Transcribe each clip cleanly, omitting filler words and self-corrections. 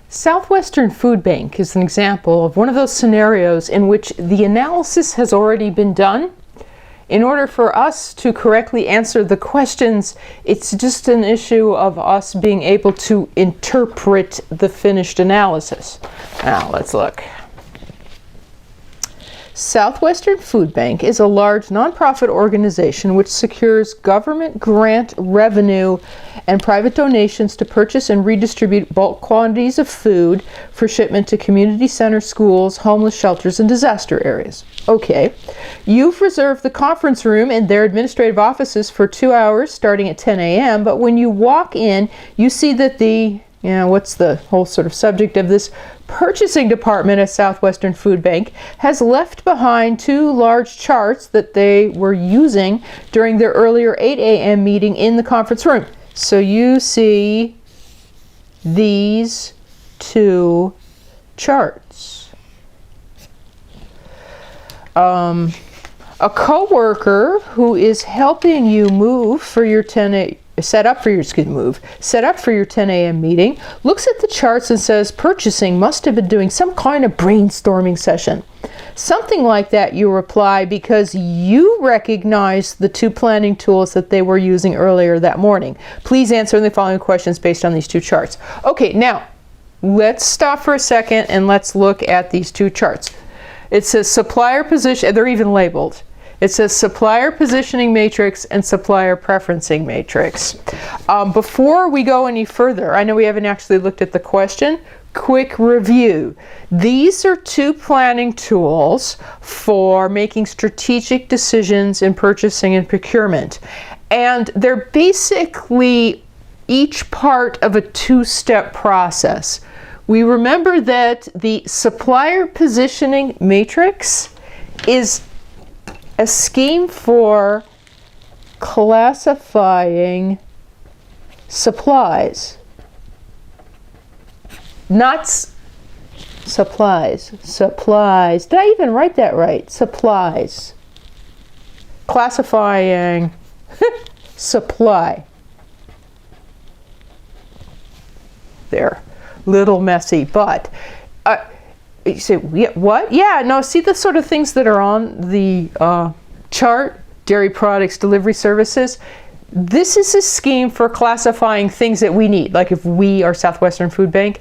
Southwestern Food Bank is an example of one of those scenarios in which the analysis has already been done. In order for us to correctly answer the questions, it's just an issue of us being able to interpret the finished analysis. Now, let's look. Southwestern Food Bank is a large nonprofit organization which secures government grant revenue and private donations to purchase and redistribute bulk quantities of food for shipment to community centers, schools, homeless shelters, and disaster areas. Okay, you've reserved the conference room and their administrative offices for 2 hours starting at 10 a.m., but when you walk in, you see that what's the whole sort of subject of this purchasing department at Southwestern Food Bank has left behind 2 large charts that they were using during their earlier 8 a.m. meeting in the conference room. So you see these 2 charts. A coworker who is helping you set up for your 10 a.m. meeting looks at the charts and says purchasing must have been doing some kind of brainstorming session. Something like that, you reply, because you recognize the 2 planning tools that they were using earlier that morning. Please answer the following questions based on these 2 charts. Okay, now let's stop for a second and let's look at these 2 charts. It says supplier position, they're even labeled. It says supplier positioning matrix and supplier preferencing matrix. Before we go any further, I know we haven't actually looked at the question. Quick review. These are 2 planning tools for making strategic decisions in purchasing and procurement. And they're basically each part of a 2-step process. We remember that the supplier positioning matrix is a scheme for classifying supplies. Not supplies. Supplies. Did I even write that right? Supplies. Classifying supply. There. Little messy, but you say, what? Yeah, no, see the sort of things that are on the chart, dairy products, delivery services. This is a scheme for classifying things that we need. Like if we are Southwestern Food Bank,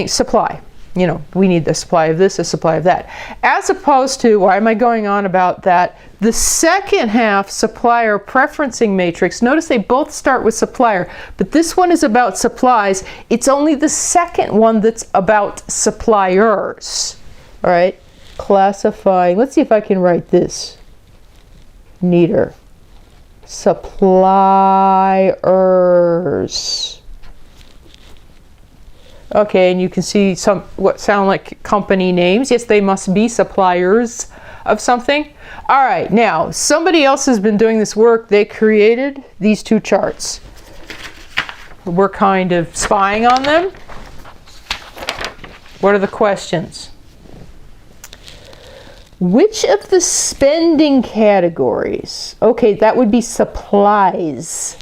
supply. You know, we need the supply of this, a supply of that. As opposed to, why am I going on about that? The second half, supplier preferencing matrix, notice they both start with supplier, but this one is about supplies. It's only the second one that's about suppliers. All right, classifying. Let's see if I can write this neater. Suppliers. Okay, and you can see what sound like company names. Yes, they must be suppliers of something. All right, now somebody else has been doing this work. They created these 2 charts. We're kind of spying on them. What are the questions? Which of the spending categories, okay, that would be supplies,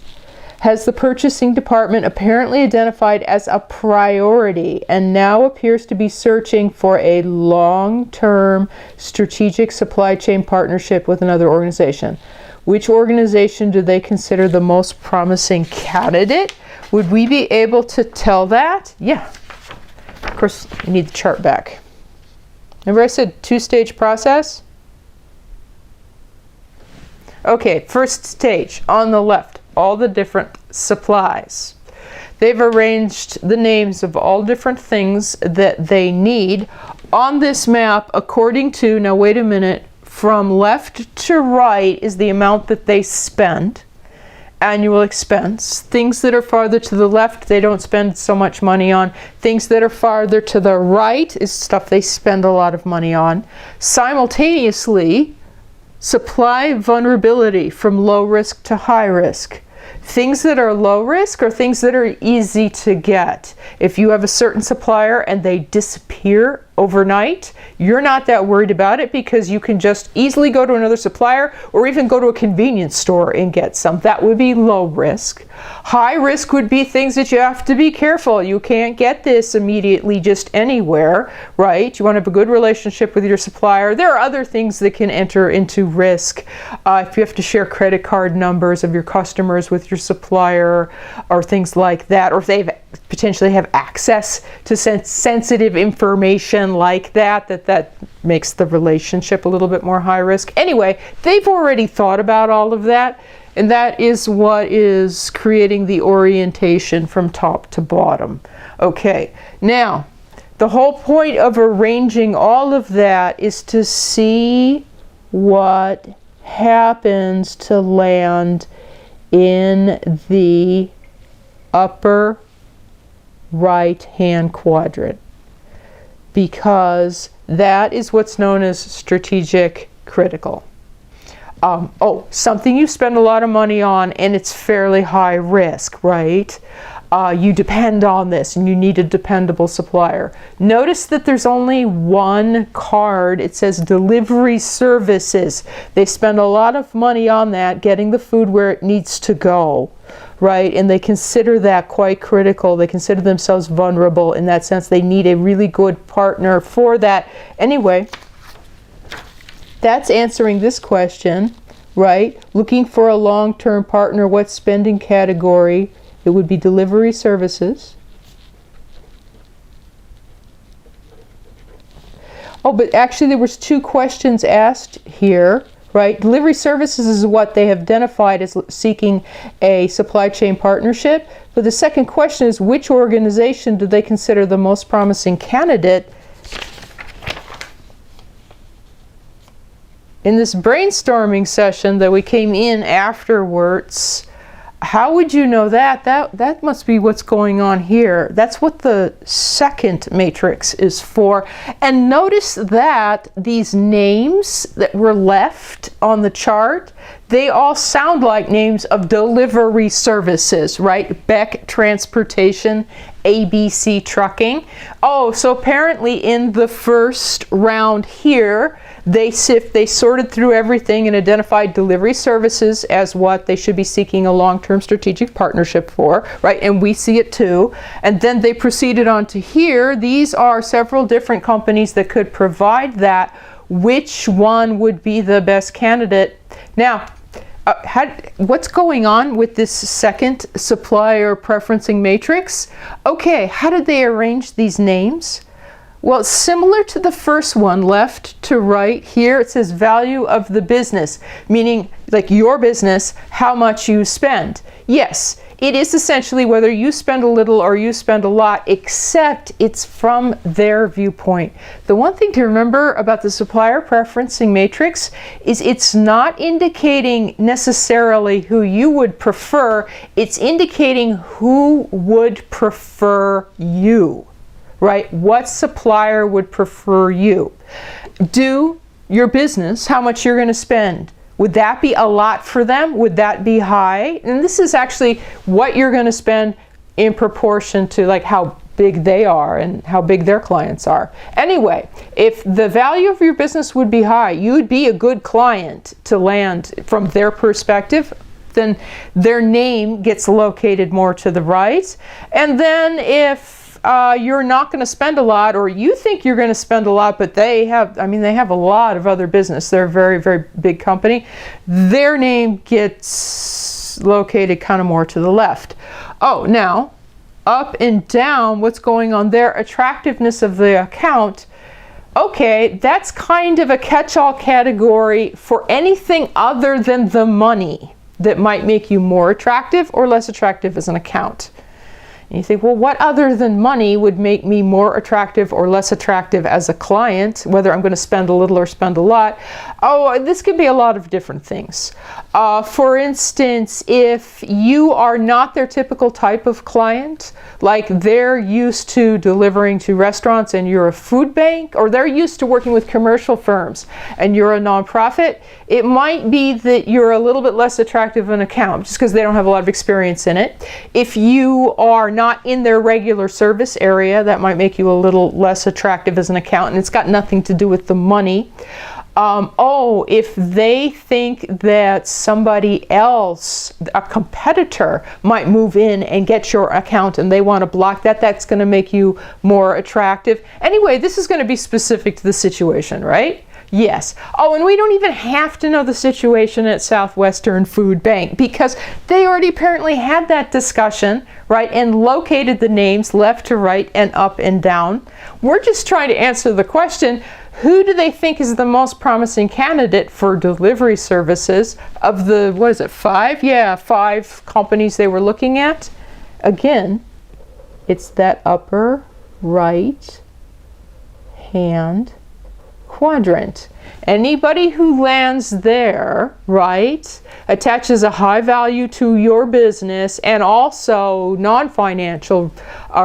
has the purchasing department apparently identified as a priority and now appears to be searching for a long-term strategic supply chain partnership with another organization? Which organization do they consider the most promising candidate? Would we be able to tell that? Yeah. Of course, you need the chart back. Remember I said 2-stage process? Okay, first stage on the left. All the different supplies. They've arranged the names of all different things that they need on this map according to, now wait a minute, from left to right is the amount that they spend, annual expense. Things that are farther to the left, they don't spend so much money on. Things that are farther to the right is stuff they spend a lot of money on. Simultaneously, supply vulnerability from low risk to high risk. Things that are low risk are things that are easy to get. If you have a certain supplier and they disappear overnight, you're not that worried about it because you can just easily go to another supplier or even go to a convenience store and get some. That would be low risk. High risk would be things that you have to be careful. You can't get this immediately just anywhere, right? You want to have a good relationship with your supplier. There are other things that can enter into risk. If you have to share credit card numbers of your customers with your supplier or things like that, or if they potentially have access to sensitive information like that, that makes the relationship a little bit more high risk. Anyway, they've already thought about all of that, and that is what is creating the orientation from top to bottom. Okay, now the whole point of arranging all of that is to see what happens to land in the upper right hand quadrant, because that is what's known as strategic critical. Something you spend a lot of money on and it's fairly high risk, right? You depend on this and you need a dependable supplier. Notice that there's only one card. It says delivery services. They spend a lot of money on that, getting the food where it needs to go, right? And they consider that quite critical. They consider themselves vulnerable in that sense. They need a really good partner for that. Anyway, that's answering this question, right? Looking for a long-term partner, what spending category? It would be delivery services. Oh, but actually there was two questions asked here, right? Delivery services is what they have identified as seeking a supply chain partnership. But the second question is, which organization do they consider the most promising candidate? In this brainstorming session that we came in afterwards, how would you know that? That must be what's going on here. That's what the second matrix is for. And notice that these names that were left on the chart, they all sound like names of delivery services, right? Beck Transportation, ABC Trucking. Oh, so apparently in the first round here, they sorted through everything and identified delivery services as what they should be seeking a long-term strategic partnership for, right? And we see it too. And then they proceeded on to here. These are several different companies that could provide that. Which one would be the best candidate? Now, what's going on with this second supplier preferencing matrix? Okay, how did they arrange these names? Well, similar to the first one, left to right here, it says value of the business, meaning like your business, how much you spend. Yes, it is essentially whether you spend a little or you spend a lot, except it's from their viewpoint. The one thing to remember about the supplier preferencing matrix is it's not indicating necessarily who you would prefer, it's indicating who would prefer you. Right? What supplier would prefer you? Do your business, how much you're going to spend. Would that be a lot for them? Would that be high? And this is actually what you're going to spend in proportion to like how big they are and how big their clients are. Anyway, if the value of your business would be high, you'd be a good client to land from their perspective, then their name gets located more to the right. And then if you're not going to spend a lot, or you think you're going to spend a lot, but they have a lot of other business. They're a very, very big company. Their name gets located kind of more to the left. Oh, now, up and down, what's going on there? Attractiveness of the account. Okay, that's kind of a catch-all category for anything other than the money that might make you more attractive or less attractive as an account. And you think, well, what other than money would make me more attractive or less attractive as a client, whether I'm going to spend a little or spend a lot? Oh, this could be a lot of different things. For instance, if you are not their typical type of client, like they're used to delivering to restaurants and you're a food bank, or they're used to working with commercial firms and you're a nonprofit, it might be that you're a little bit less attractive an account just because they don't have a lot of experience in it. If you are not not in their regular service area. That might make you a little less attractive as an accountant. It's got nothing to do with the money. If they think that somebody else, a competitor, might move in and get your account and they want to block that, that's going to make you more attractive. Anyway, this is going to be specific to the situation, right? Yes. Oh, and we don't even have to know the situation at Southwestern Food Bank because they already apparently had that discussion, right, and located the names left to right and up and down. We're just trying to answer the question, who do they think is the most promising candidate for delivery services of the, what is it, 5? Yeah, 5 companies they were looking at. Again, it's that upper right hand quadrant. Anybody who lands there, right, attaches a high value to your business and also non-financial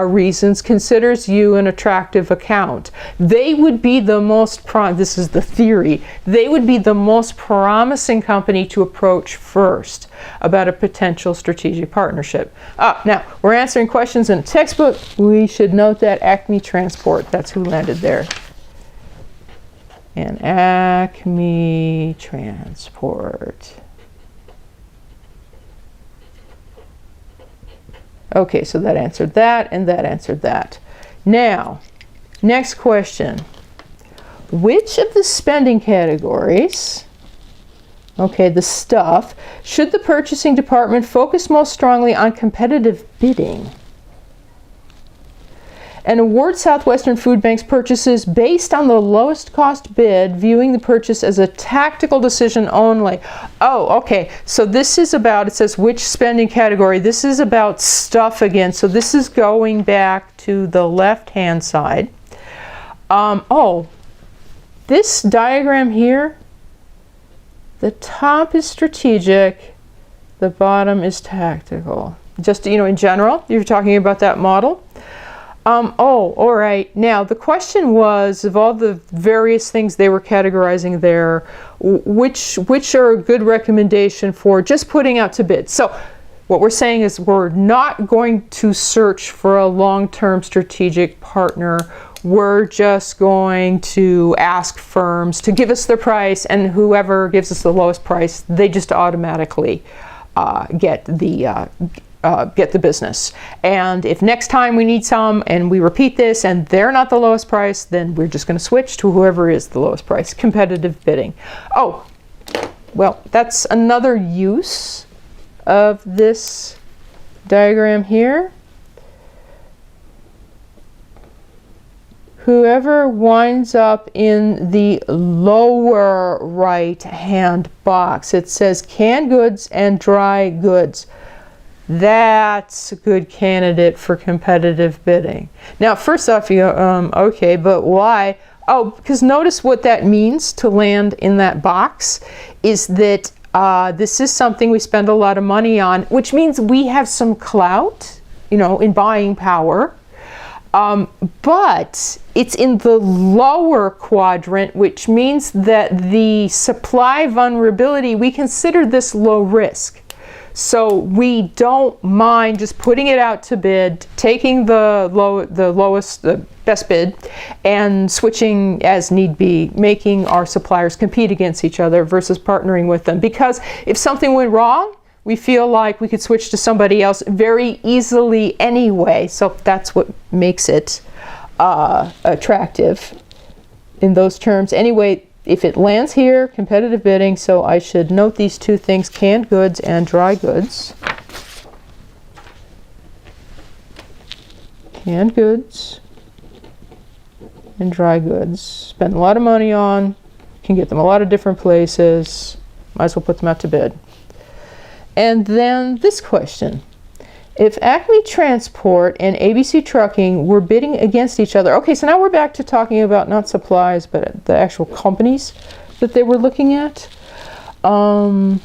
reasons, considers you an attractive account. They would be the most, this is the theory, they would be the most promising company to approach first about a potential strategic partnership. Now, we're answering questions in a textbook. We should note that Acme Transport, that's who landed there. And Acme Transport. Okay, so that answered that, and that answered that. Now, next question. Which of the spending categories, okay, the stuff, should the purchasing department focus most strongly on competitive bidding and award Southwestern Food Bank's purchases based on the lowest cost bid, viewing the purchase as a tactical decision only? Oh, okay. So this is about, it says which spending category. This is about stuff again. So this is going back to the left-hand side. This diagram here, the top is strategic, the bottom is tactical. Just, in general, you're talking about that model. All right. Now, the question was, of all the various things they were categorizing there, which are a good recommendation for just putting out to bid? So what we're saying is we're not going to search for a long-term strategic partner. We're just going to ask firms to give us their price, and whoever gives us the lowest price, they just automatically get the business. And if next time we need some and we repeat this and they're not the lowest price, then we're just going to switch to whoever is the lowest price. Competitive bidding. Oh, well, that's another use of this diagram here. Whoever winds up in the lower right hand box, it says canned goods and dry goods. That's a good candidate for competitive bidding. Now, first off, you go, okay, but why? Oh, because notice what that means to land in that box is that this is something we spend a lot of money on, which means we have some clout, in buying power. But it's in the lower quadrant, which means that the supply vulnerability, we consider this low risk. So we don't mind just putting it out to bid, taking the best bid, and switching as need be, making our suppliers compete against each other versus partnering with them. Because if something went wrong, we feel like we could switch to somebody else very easily anyway. So that's what makes it attractive in those terms. Anyway, if it lands here, competitive bidding, so I should note these two things, canned goods and dry goods. Canned goods and dry goods. Spend a lot of money on, can get them a lot of different places, might as well put them out to bid. And then this question. If Acme Transport and ABC Trucking were bidding against each other, okay, so now we're back to talking about not supplies, but the actual companies that they were looking at. In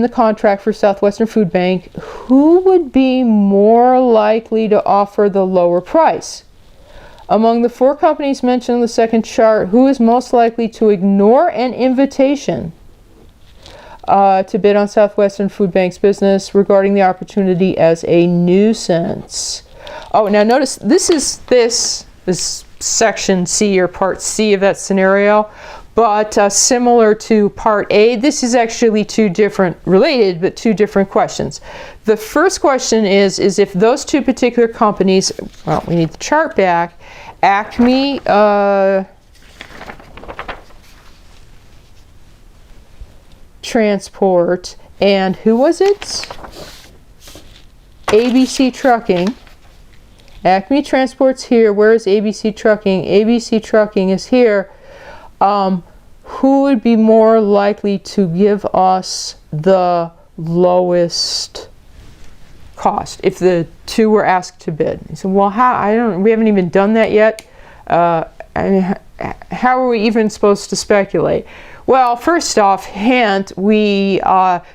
the contract for Southwestern Food Bank, who would be more likely to offer the lower price? Among the 4 companies mentioned in the second chart, who is most likely to ignore an invitation to bid on Southwestern Food Bank's business regarding the opportunity as a nuisance. Oh, now notice this is section C, or part C of that scenario, but similar to part A, this is actually two different questions. The first question is if those two particular companies, well, we need the chart back, Acme Transport, and who was it? ABC Trucking. Acme Transport's here. Where is ABC Trucking? ABC Trucking is here. Who would be more likely to give us the lowest cost if the two were asked to bid? He said, well, we haven't even done that yet. How are we even supposed to speculate? Well, first off, we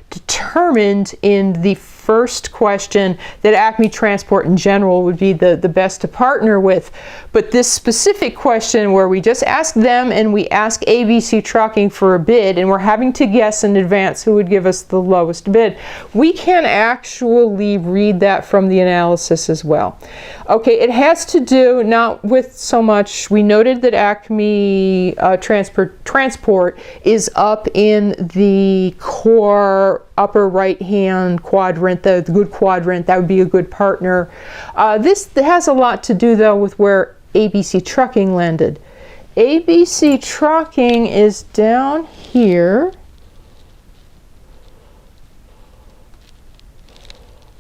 determined in the first question that Acme Transport in general would be the best to partner with. But this specific question where we just ask them and we ask ABC Trucking for a bid and we're having to guess in advance who would give us the lowest bid, we can actually read that from the analysis as well. Okay, it has to do not with so much, we noted that Acme Transport is up in the core upper right hand quadrant, the good quadrant. That would be a good partner. This has a lot to do though with where ABC Trucking landed. ABC Trucking is down here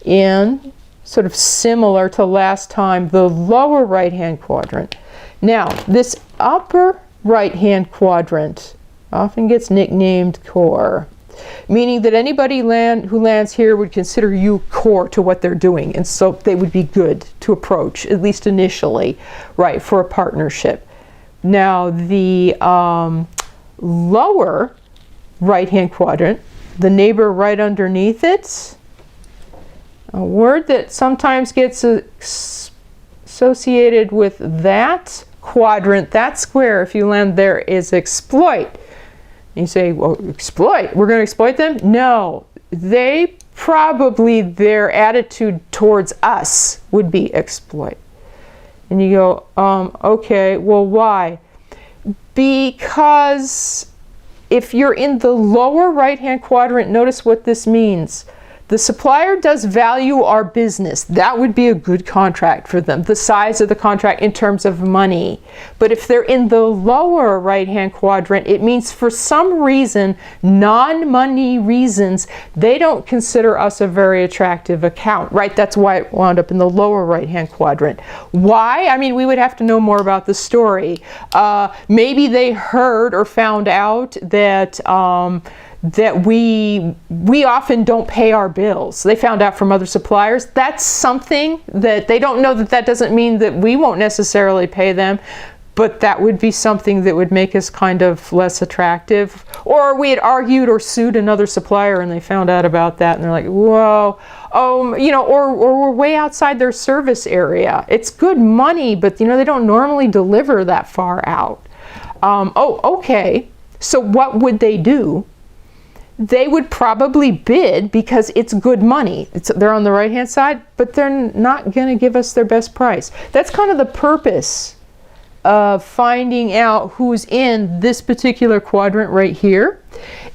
in sort of similar to last time, the lower right hand quadrant. Now this upper right hand quadrant often gets nicknamed core, meaning that anybody who lands here would consider you core to what they're doing, and so they would be good to approach, at least initially, right, for a partnership. Now the lower right-hand quadrant, the neighbor right underneath it, a word that sometimes gets associated with that quadrant, that square, if you land there, is exploit. You say, well, exploit? We're going to exploit them? No. Their attitude towards us would be exploit. And you go, okay, well, why? Because if you're in the lower right-hand quadrant, notice what this means. The supplier does value our business. That would be a good contract for them, the size of the contract in terms of money. But if they're in the lower right-hand quadrant, it means for some reason, non-money reasons, they don't consider us a very attractive account, right? That's why it wound up in the lower right-hand quadrant. Why? I mean, we would have to know more about the story. Maybe they heard or found out that we often don't pay our bills. They found out from other suppliers. That's something that they don't know. That doesn't mean that we won't necessarily pay them, but that would be something that would make us kind of less attractive. Or we had argued or sued another supplier and they found out about that and they're like, whoa, or we're way outside their service area. It's good money, but they don't normally deliver that far out. Okay. So what would they do? They would probably bid because it's good money. They're on the right-hand side, but they're not going to give us their best price. That's kind of the purpose of finding out who's in this particular quadrant right here,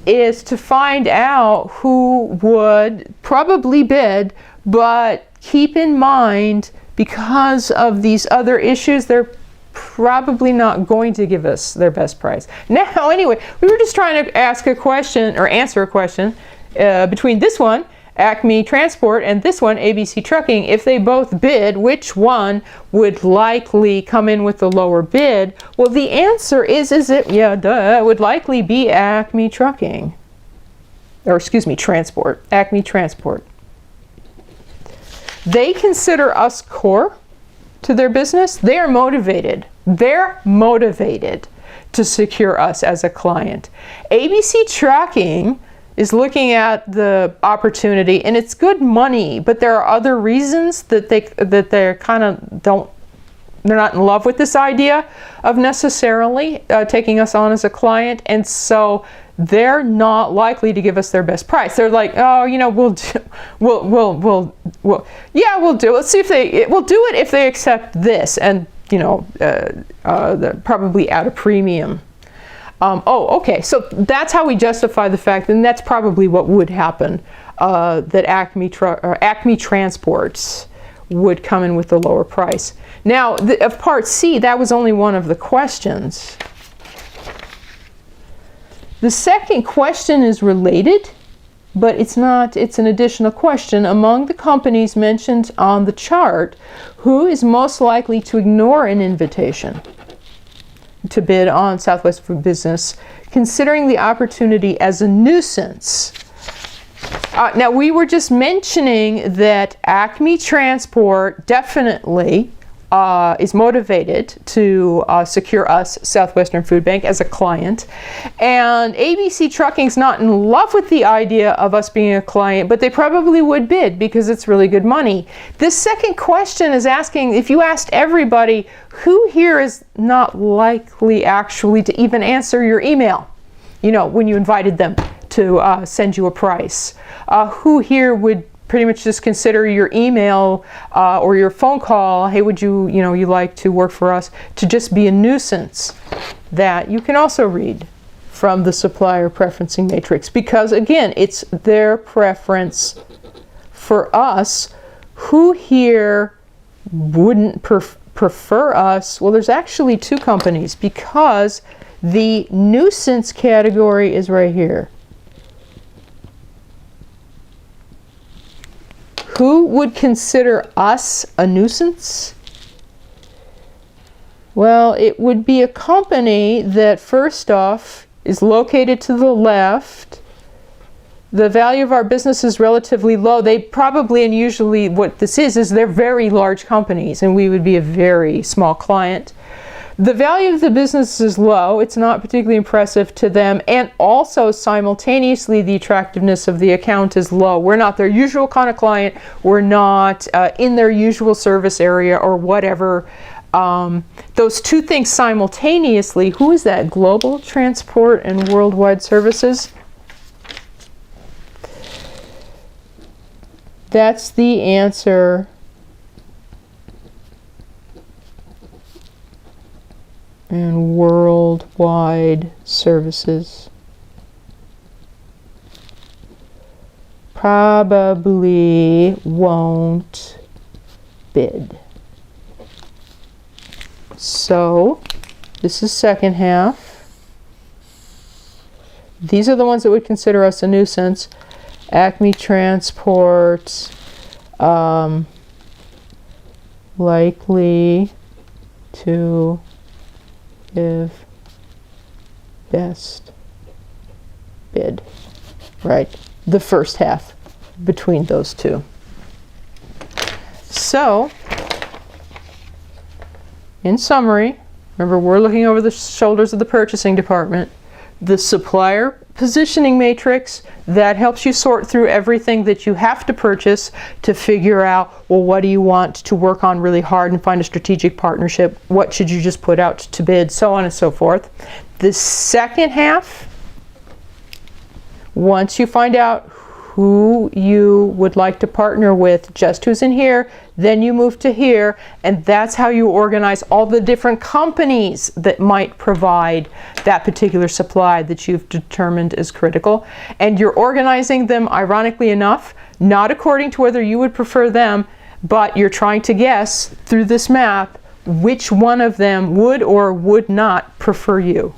is to find out who would probably bid, but keep in mind, because of these other issues, they're probably not going to give us their best price. Now, anyway, we were just trying to ask a question or answer a question between this one, Acme Transport, and this one, ABC Trucking. If they both bid, which one would likely come in with the lower bid? Well, the answer it would likely be Acme Trucking. Or excuse me, Transport. Acme Transport. They consider us core to their business. They are motivated. They're motivated to secure us as a client. ABC Trucking is looking at the opportunity, and it's good money, but there are other reasons that they kind of don't they're not in love with this idea of necessarily taking us on as a client, and so they're not likely to give us their best price. They're like, oh, you know, we'll do it. Let's see if we'll do it if they accept this, and you know, probably at a premium. Okay, so that's how we justify the fact, and that's probably what would happen, that Acme Transports would come in with the lower price. Now, of Part C, that was only one of the questions. The second question is related, but it's not. It's an additional question. Among the companies mentioned on the chart, who is most likely to ignore an invitation to bid on Southwest for Business, considering the opportunity as a nuisance? Now, we were just mentioning that Acme Transport definitely is motivated to secure us, Southwestern Food Bank, as a client. And ABC Trucking's not in love with the idea of us being a client, but they probably would bid because it's really good money. This second question is asking, if you asked everybody, who here is not likely actually to even answer your email, you know, when you invited them to send you a price? Who here would pretty much just consider your email or your phone call, hey, would you like to work for us, to just be a nuisance? That you can also read from the supplier preferencing matrix, because again, it's their preference for us. Who here wouldn't prefer us? Well, there's actually two companies, because the nuisance category is right here. Who would consider us a nuisance? Well, it would be a company that, first off, is located to the left. The value of our business is relatively low. They probably, and usually what this is they're very large companies, and we would be a very small client. The value of the business is low. It's not particularly impressive to them, and also simultaneously the attractiveness of the account is low. We're not their usual kind of client. We're not in their usual service area or whatever. Those two things simultaneously. Who is that? Global Transport and Worldwide Services? That's the answer. And Worldwide Services probably won't bid. So this is second half. These are the ones that would consider us a nuisance. Acme Transport, likely to give best bid. Right, the first half between those two. So, in summary, remember, we're looking over the shoulders of the purchasing department. The supplier positioning matrix, that helps you sort through everything that you have to purchase to figure out, well, what do you want to work on really hard and find a strategic partnership? What should you just put out to bid? So on and so forth. The second half, once you find out who you would like to partner with, just who's in here, then you move to here, and that's how you organize all the different companies that might provide that particular supply that you've determined is critical. And you're organizing them, ironically enough, not according to whether you would prefer them, but you're trying to guess through this map which one of them would or would not prefer you.